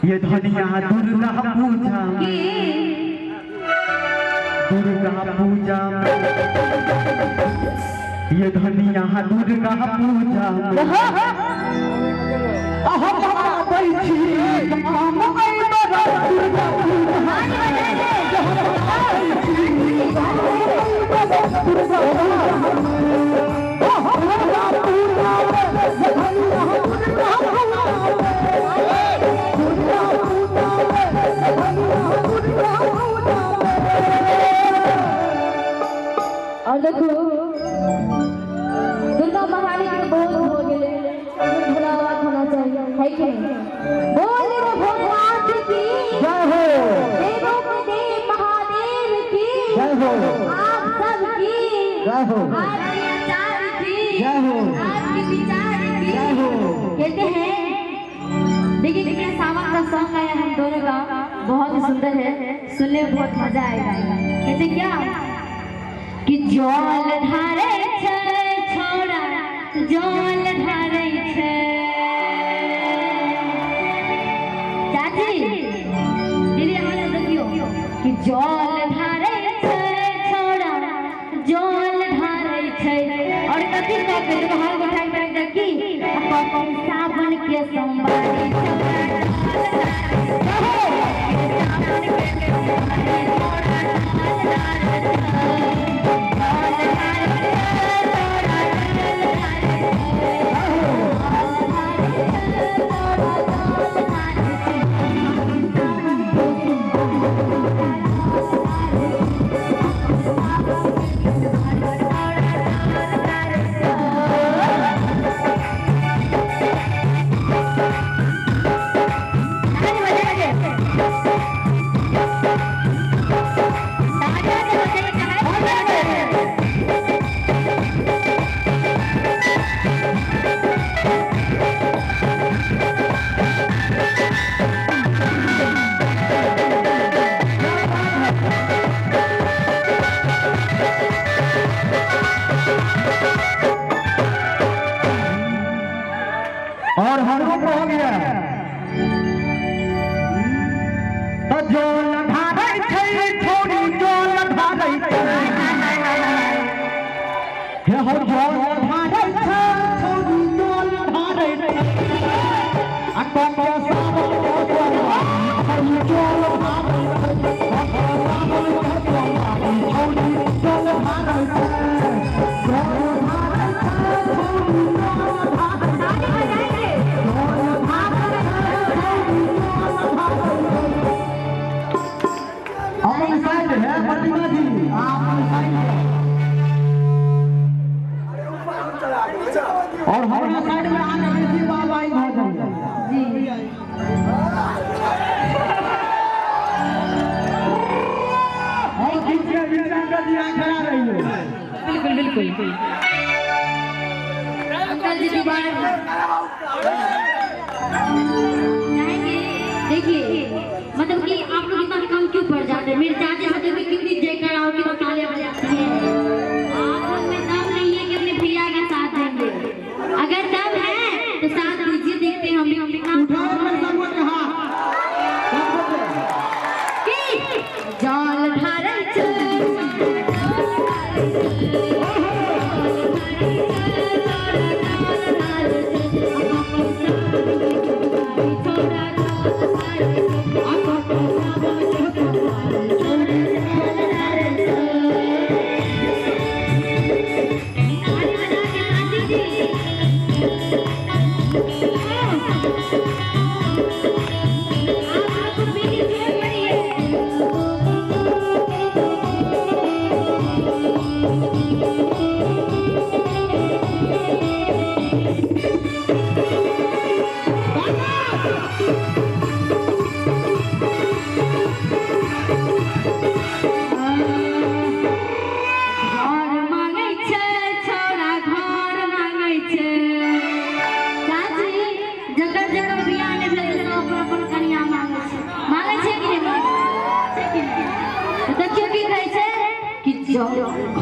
ये धनिया दुर्गा पूजा ये धनिया दुर्गा पूजा और देखो दुर्गा महारानी के बहुत हो गए भोला आवाज होना चाहिए है कि बोल रे भोलेनाथ की जय हो, देवों के देव महादेव की जय हो, आप सब की जय हो, आपके आचार्य की जय हो, आपके विचार की जय हो। कहते हैं देखिए सावन का सॉन्ग आया हम दोनों का बहुत ही सुंदर है, सुनने में बहुत मजा आएगा। कहते क्या कि जल धारे छे छोड़ा जल धारे छे चाची दीदी हमारे देखियो कि जल धारे छे छोड़ा जल धारे छे और कथी कहते हैं हाथ उठाई कर देखी अपन सावन के सोमवारी और हम लोग हो गया तो जो लधारे छे छोड़ी जो लधारे हे हो जो लधारे छे छोड़ी जो लधारे आ को सावन को हम जो लधारे छोड़ी जो लधारे और हमारे साइड में आने की बाबा ही भजन जी और किसी विचार जी खड़ा रही है बिल्कुल बिल्कुल अंकल जी दोबारा जाएंगे। देखिए मतलब कि आप लोग इतना कम क्यों पड़ जाते हैं? मेरे चाचा से भी कितनी जयकार आओ कि तालियां बजाती हैं। आप लोग में दम नहीं है कि अपने भैया का साथ देंगे। अगर दम है तो साथ दीजिए, देखते हैं हम भी जाल धारे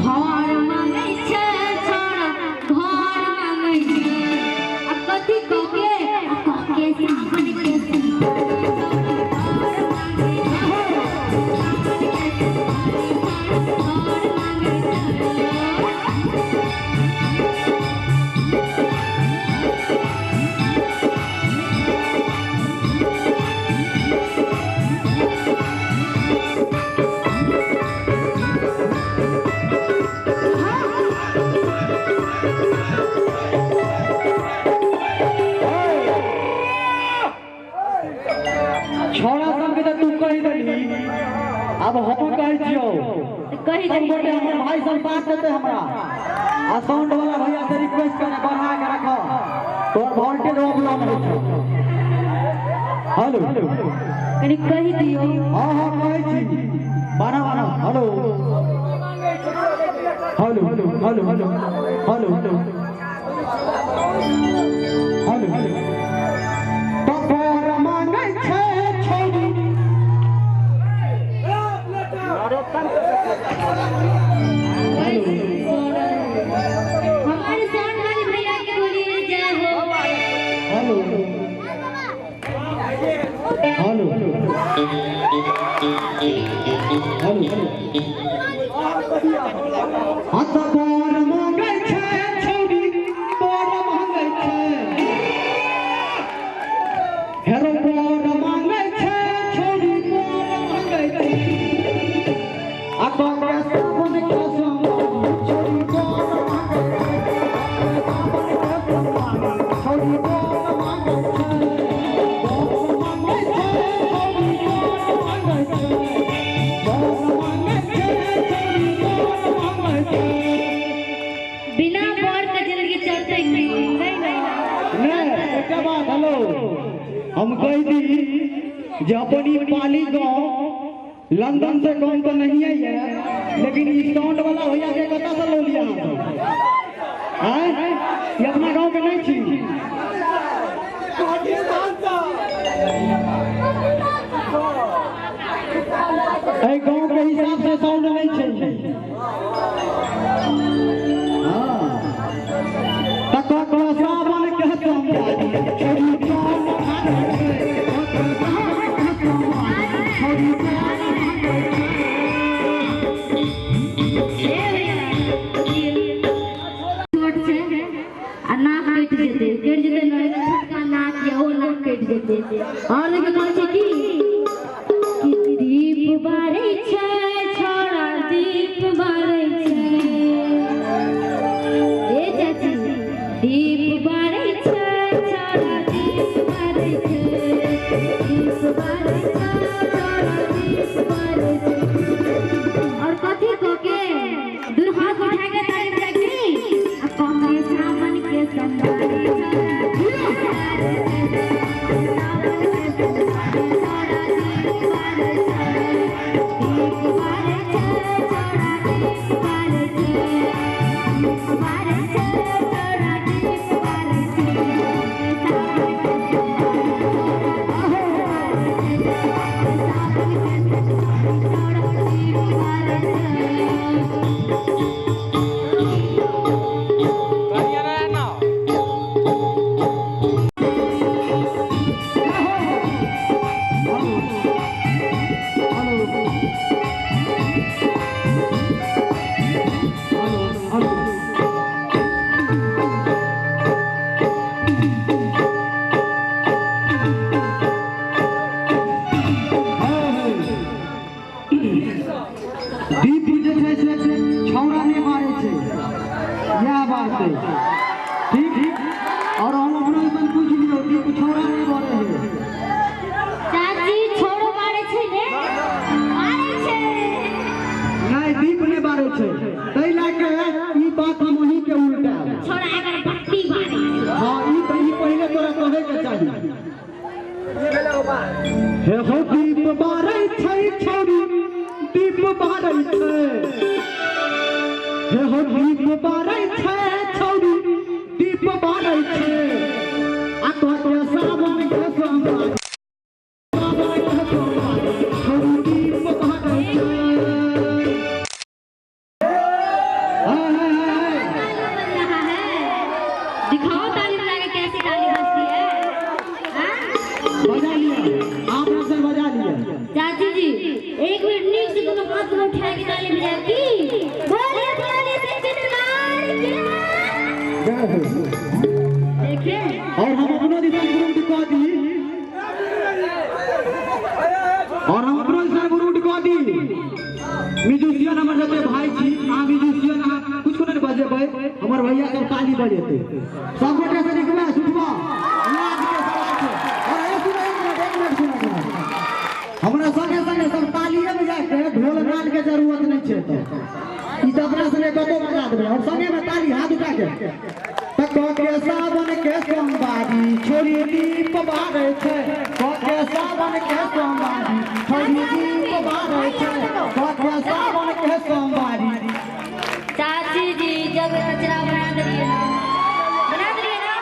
घर मांगे छे छोड़ा घर मांगे छे आ कथी कहके सावन के छोड़ा सब के तू कही दली अब हम कह छियो कही सब गोटे हमर भाई सब साथ देते हमरा आ साउंड वाला भैया से रिक्वेस्ट करे बढ़ा के रखो तोर वोल्टेज प्रॉब्लम है हेलो कनी कही दियो हां हां कहि छी बाना बाना hello hello hello hello hello hello hello hello तोर मांगे छे छोड़ी हमारे साउंड वाले भैया के बोलिए जय हो हेलो हेलो हेलो हाथ तोर मांगे छे छोड़ी तोर मांगे छे हेरो तोर मांगे छे छोड़ी तोर मांगे छे आ तोर सावन के संग छोड़ी तोर मांगे छोड़ी तोर मांगे बिना बोर का जिंदगी चलते नहीं एक बात हेलो हम कह दी जे अपनी पाली गांव लंदन से कम तो नहीं है लेकिन इस साउंड वाला भैया के कता से लो लिया हैं ये अपना गांव के नहीं छी ए गांव के हिसाब से साउंड नहीं छै हां तक को सावन के तुम छोड़ी और लेकिन कौन सी की दीप बारे छे छोड़ा दीप बारे छे ए चाची दीप बारे छे छोड़ा दीप बारे छे दीप बारे छे छोड़ा दीप बारे छे और कथी को के दूर हाथ उठा के ताली बजाई अब कौन सावन के संबारी दीप जे छै से छौड़ा ने मारे छै यह बात है ठीक और हम अपना से पूछ लियो दीप छौड़ा ने मारे है चाची छोड़ो मारे छै ने मारे छै नहीं दीप ने मारे छै तै लाके ई बात हम वही के उल्टा छोड़ा अगर पट्टी मारे हां ई पहले तोरा कहे के चाहिए हे हो दीप मारे छै छौड़ी दीप बारै छै हे हो दीप बारै छै छौड़ी दीप बारै छै आ तोरे सावन के संग सावन के संग छौड़ी दीप बारै छै दिखाओ ताली बजा के कैसी ताली बजती है हां बजा लिया आपने से बजा लिया चाची जी एक मिनट नीचे से दोनों हाथ में उठा के ताली बजाती बोलिए ताली से चिल्लाए देखिए और हम अपना दिशा गुरु दिखा दी और हम अपना दिशा गुरु दिखा दी म्यूजिशियन हमर जते भाई छी आ म्यूजिशियन आ कुछ नहीं बजेबै हमर भैया सब ताली बजेते सब गोटे से निकला छुटवा लाग के सब और एक मिनट सुना तो अपना संगे कतो बजा देबे और संगे में ताली हाथ उठा के तक के सावन के सोमवारी छोरी दीप बारे छे के सावन के सोमवारी छोरी दीप बारे छे के सावन के सोमवारी। चाची जी जब कचरा बना दिए ना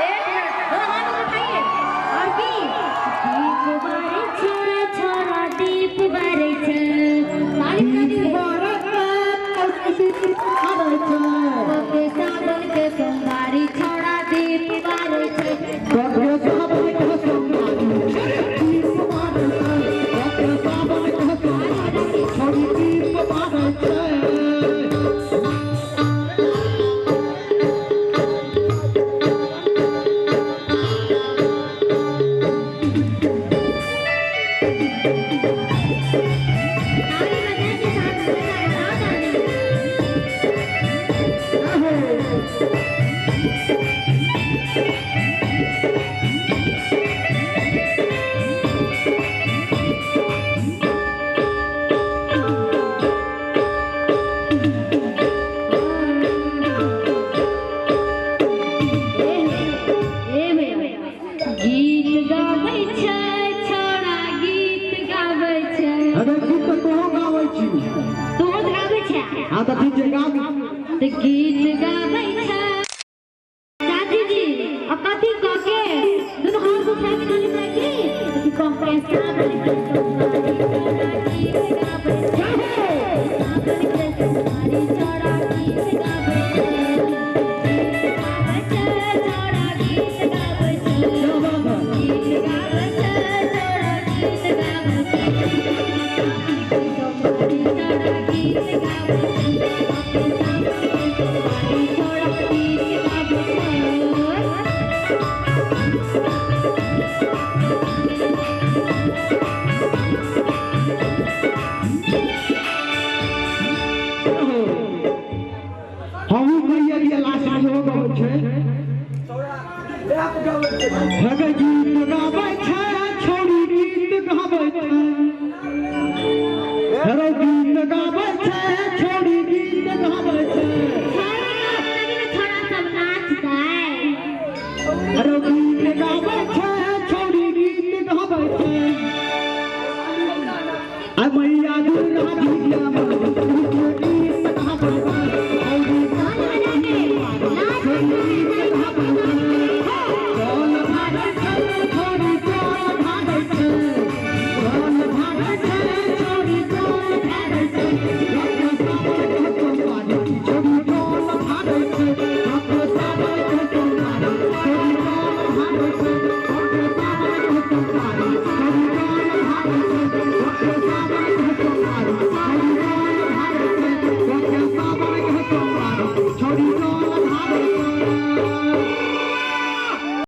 एक मिनट दोनों हाथ उठाइए और की दीप बारे छोरा छोरा दीप बारे छे ताली बजा दीजिए के सावन के सोमवारी छोड़ा दीप बारे छे के सावन के सोमवारी दीप बारे छे के सावन के सोमवारी छोरी दीप बारे छे। गीत गाबै छै छोड़ा गीत गाबै छै अरे गीत तो तोहो गाबै छी तू गाबै छै हां त ठीक छै गाउ तो गीत गाबै छै चाची जी अब कथी कह के दोनों हाथ उठा के गाली लगी कि कम के सावन के सोमवारी गीत गाबै छै सावन के सोमवारी छोड़ा गीत गाबै छै छोड़ा गीत गाबै छै गीत गाबै छै छोड़ा गीत गाबै छै सोमवारी छोड़ा गीत गाबै छै छोड़ा गीत गाबै छै